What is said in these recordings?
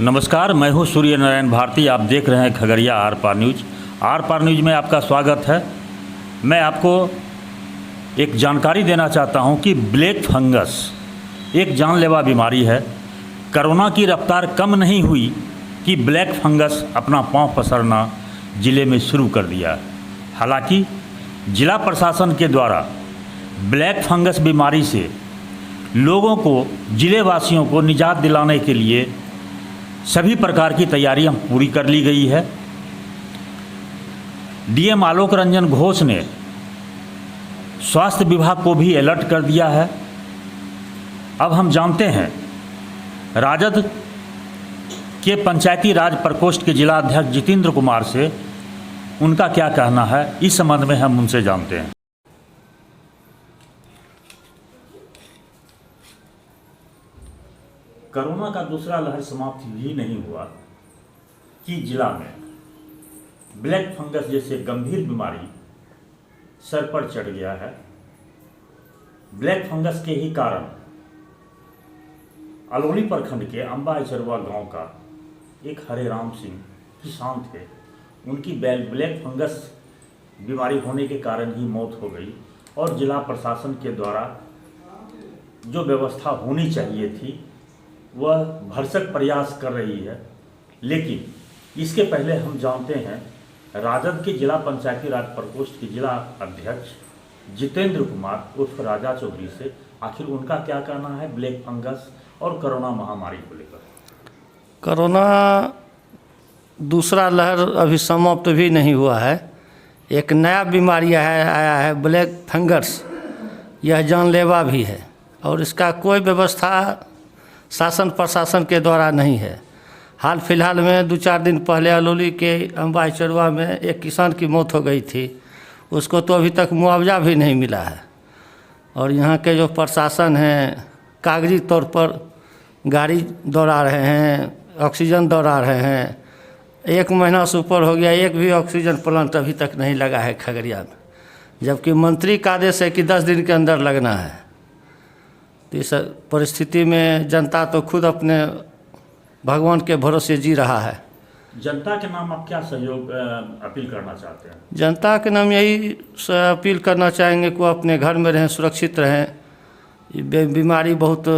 नमस्कार, मैं हूं सूर्य नारायण भारती। आप देख रहे हैं खगड़िया आर पार न्यूज। आर पार न्यूज में आपका स्वागत है। मैं आपको एक जानकारी देना चाहता हूं कि ब्लैक फंगस एक जानलेवा बीमारी है। कोरोना की रफ्तार कम नहीं हुई कि ब्लैक फंगस अपना पांव पसारना ज़िले में शुरू कर दिया। हालांकि जिला प्रशासन के द्वारा ब्लैक फंगस बीमारी से लोगों को, ज़िले वासियों को निजात दिलाने के लिए सभी प्रकार की तैयारियां पूरी कर ली गई है। डीएम आलोक रंजन घोष ने स्वास्थ्य विभाग को भी अलर्ट कर दिया है। अब हम जानते हैं राजद के पंचायती राज प्रकोष्ठ के जिला अध्यक्ष जितेंद्र कुमार से, उनका क्या कहना है इस संबंध में हम उनसे जानते हैं। कोरोना का दूसरा लहर समाप्त भी नहीं हुआ कि जिला में ब्लैक फंगस जैसे गंभीर बीमारी सर पर चढ़ गया है। ब्लैक फंगस के ही कारण अलौली प्रखंड के अंबा इचरवा गांव का एक हरे राम सिंह किसान थे, उनकी ब्लैक फंगस बीमारी होने के कारण ही मौत हो गई और जिला प्रशासन के द्वारा जो व्यवस्था होनी चाहिए थी वह भरसक प्रयास कर रही है। लेकिन इसके पहले हम जानते हैं राजद के जिला पंचायती राज प्रकोष्ठ के जिला अध्यक्ष जितेंद्र कुमार उर्फ राजा चौधरी से, आखिर उनका क्या कहना है ब्लैक फंगस और कोरोना महामारी को लेकर। कोरोना दूसरा लहर अभी समाप्त भी नहीं हुआ है। एक नया बीमारी आया है ब्लैक फंगस। यह जानलेवा भी है और इसका कोई व्यवस्था शासन प्रशासन के द्वारा नहीं है। हाल फिलहाल में 2-4 दिन पहले अलौली के अंबा इचरवा में एक किसान की मौत हो गई थी, उसको तो अभी तक मुआवजा भी नहीं मिला है। और यहाँ के जो प्रशासन हैं कागजी तौर पर गाड़ी दौड़ा रहे हैं, ऑक्सीजन दौड़ा रहे हैं। 1 महीना से ऊपर हो गया, एक भी ऑक्सीजन प्लांट अभी तक नहीं लगा है खगड़िया में, जबकि मंत्री का आदेश है कि 10 दिन के अंदर लगना है। तो इस परिस्थिति में जनता तो खुद अपने भगवान के भरोसे जी रहा है। जनता के नाम आप क्या सहयोग अपील करना चाहते हैं? जनता के नाम यही अपील करना चाहेंगे कि वो अपने घर में रहें, सुरक्षित रहें। ये बीमारी बहुत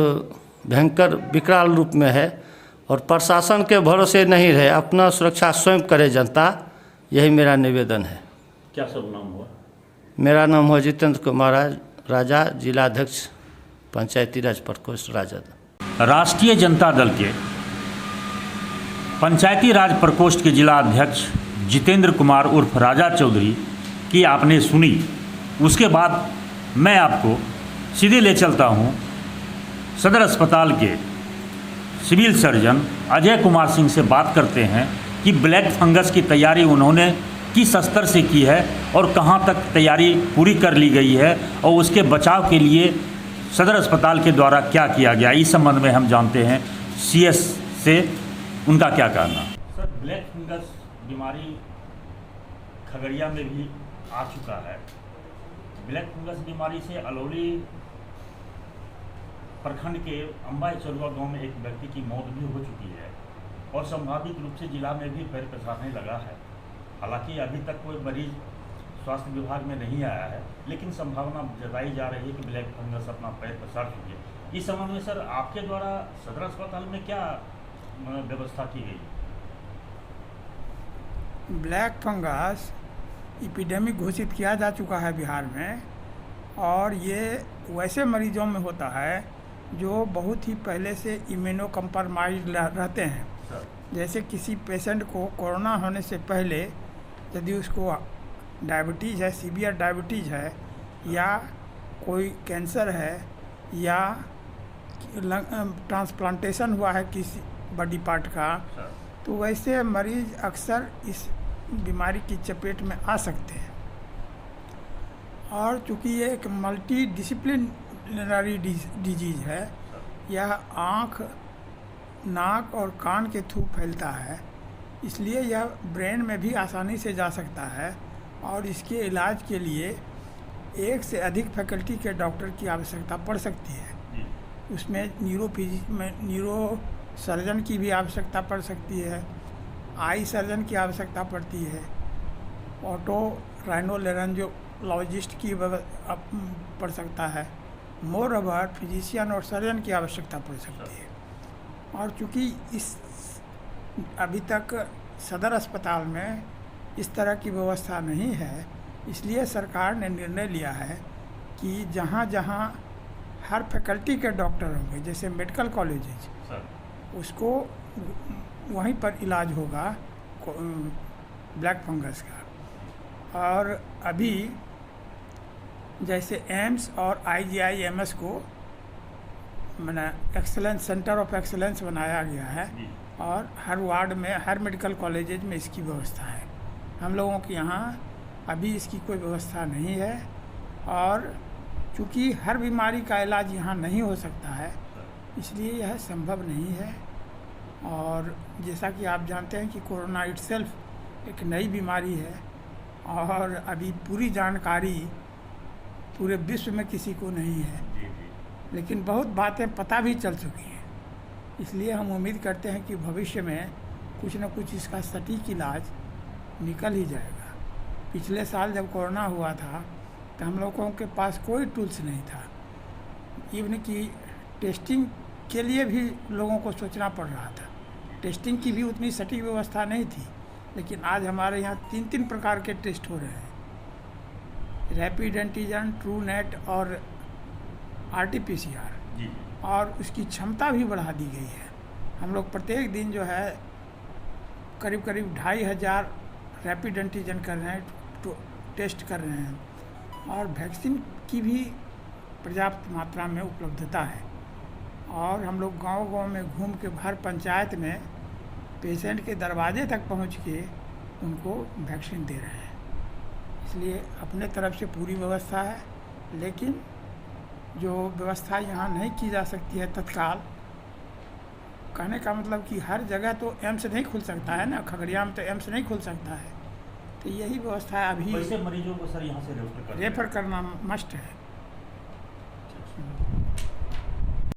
भयंकर विकराल रूप में है और प्रशासन के भरोसे नहीं रहे, अपना सुरक्षा स्वयं करे जनता। यही मेरा निवेदन है। क्या सब नाम हुआ? मेरा नाम हुआ जितेंद्र कुमार राजा, जिला अध्यक्ष पंचायती राज प्रकोष्ठ राजद। राष्ट्रीय जनता दल के पंचायती राज प्रकोष्ठ के जिला अध्यक्ष जितेंद्र कुमार उर्फ राजा चौधरी की आपने सुनी। उसके बाद मैं आपको सीधे ले चलता हूं सदर अस्पताल के सिविल सर्जन अजय कुमार सिंह से। बात करते हैं कि ब्लैक फंगस की तैयारी उन्होंने किस स्तर से की है और कहां तक तैयारी पूरी कर ली गई है और उसके बचाव के लिए सदर अस्पताल के द्वारा क्या किया गया। इस संबंध में हम जानते हैं सीएस से, उनका क्या कहना। सर, ब्लैक फंगस बीमारी खगड़िया में भी आ चुका है। ब्लैक फंगस बीमारी से अलौली प्रखंड के अंबा इचरवा गांव में एक व्यक्ति की मौत भी हो चुकी है और संभावित रूप से जिला में भी पैर पसारने लगा है। हालांकि अभी तक कोई मरीज स्वास्थ्य विभाग में नहीं आया है, लेकिन संभावना जताई जा रही है कि ब्लैक फंगस अपना पैर पसार चुकी है। इस संबंध में सर आपके द्वारा सदर अस्पताल में क्या व्यवस्था की गई? ब्लैक फंगस एपिडेमिक घोषित किया जा चुका है बिहार में और ये वैसे मरीजों में होता है जो बहुत ही पहले से इम्यूनो कम्प्रोमाइज्ड रहते हैं। जैसे किसी पेशेंट को कोरोना होने से पहले यदि उसको डायबिटीज़ है, सीवियर डायबिटीज़ है, या कोई कैंसर है, या ट्रांसप्लांटेशन हुआ है किसी बॉडी पार्ट का, तो वैसे मरीज अक्सर इस बीमारी की चपेट में आ सकते हैं। और चूँकि ये एक मल्टी डिसिप्लिनरी डिजीज़ है, यह आँख, नाक और कान के थ्रू फैलता है, इसलिए यह ब्रेन में भी आसानी से जा सकता है और इसके इलाज के लिए 1 से अधिक फैकल्टी के डॉक्टर की आवश्यकता पड़ सकती है। उसमें न्यूरो सर्जन की भी आवश्यकता पड़ सकती है, आई सर्जन की आवश्यकता पड़ती है, ऑटो राइनोलेरेंजोलॉजिस्ट की पड़ सकता है, मोर ओवर फिजिशियन और सर्जन की आवश्यकता पड़ सकती है। और चूँकि इस अभी तक सदर अस्पताल में इस तरह की व्यवस्था नहीं है, इसलिए सरकार ने निर्णय लिया है कि जहाँ जहाँ हर फैकल्टी के डॉक्टर होंगे, जैसे मेडिकल कॉलेजेज, उसको वहीं पर इलाज होगा ब्लैक फंगस का। और अभी जैसे एम्स और IGIMS को मैंने एक्सेलेंस सेंटर ऑफ एक्सेलेंस बनाया गया है और हर वार्ड में, हर मेडिकल कॉलेजेज में इसकी व्यवस्था है। हम लोगों के यहाँ अभी इसकी कोई व्यवस्था नहीं है और चूँकि हर बीमारी का इलाज यहाँ नहीं हो सकता है, इसलिए यह संभव नहीं है। और जैसा कि आप जानते हैं कि कोरोना इटसेल्फ एक नई बीमारी है और अभी पूरी जानकारी पूरे विश्व में किसी को नहीं है, लेकिन बहुत बातें पता भी चल चुकी हैं। इसलिए हम उम्मीद करते हैं कि भविष्य में कुछ न कुछ इसका सटीक इलाज निकल ही जाएगा। पिछले साल जब कोरोना हुआ था तो हम लोगों के पास कोई टूल्स नहीं था, इवन कि टेस्टिंग के लिए भी लोगों को सोचना पड़ रहा था। टेस्टिंग की भी उतनी सटीक व्यवस्था नहीं थी, लेकिन आज हमारे यहाँ 3 प्रकार के टेस्ट हो रहे हैं, रैपिड एंटीजन, ट्रू नेट और RT-PCR, और उसकी क्षमता भी बढ़ा दी गई है। हम लोग प्रत्येक दिन जो है करीब 2500 रैपिड एंटीजन कर रहे हैं, टेस्ट कर रहे हैं, और वैक्सीन की भी पर्याप्त मात्रा में उपलब्धता है। और हम लोग गांव-गांव में घूम के हर पंचायत में पेशेंट के दरवाजे तक पहुंच के उनको वैक्सीन दे रहे हैं। इसलिए अपने तरफ से पूरी व्यवस्था है, लेकिन जो व्यवस्था यहाँ नहीं की जा सकती है तत्काल, कहने का मतलब कि हर जगह तो एम्स नहीं खुल सकता है ना, खगड़िया में तो एम्स नहीं खुल सकता है, तो यही व्यवस्था अभी वैसे मरीजों को सर यहाँ से रेफर करना मस्ट है।